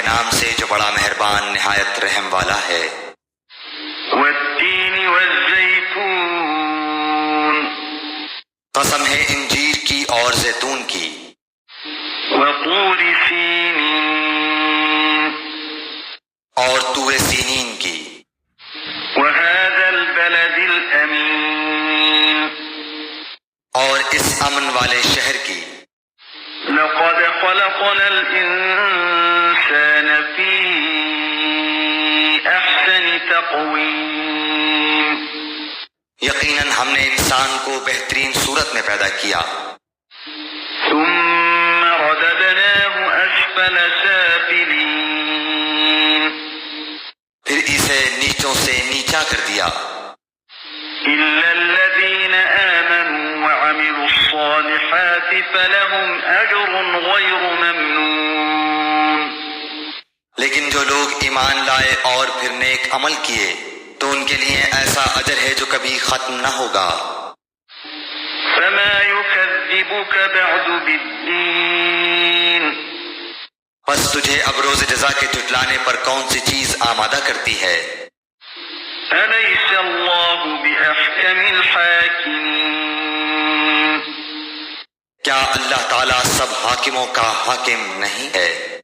نام سے جو بڑا مہربان نہایت رحم والا ہے۔ والتین والزیتون قسم ہے انجیر کی اور زیتون کی۔ وطور سینین اور طور سینین کی۔ وهذا البلد الأمين اور اس امن والے شہر کی۔ لقد خلقنا الإنسان في أحسن تقويم یقیناً ہم نے انسان کو بہترین صورت میں پیدا کیا۔ ثم رددناه أسفل سافلين پھر اسے نیچوں سے نیچا کر دیا، إلا الذين آمنوا وعملوا الصالحات فلهم أجر غير ممنون لیکن جو لوگ ایمان لائے اور پھر نیک عمل کیے تو ان کے لیے ایسا اجر ہے جو کبھی ختم نہ ہوگا۔ فما يكذبك بعد بالدين بس تجھے اب روز جزا کے جھٹلانے پر کون سی چیز آمادہ کرتی ہے؟ أليس الله بأحكم الحاكمين کیا اللہ تعالیٰ سب حاکموں کا حاکم نہیں ہے؟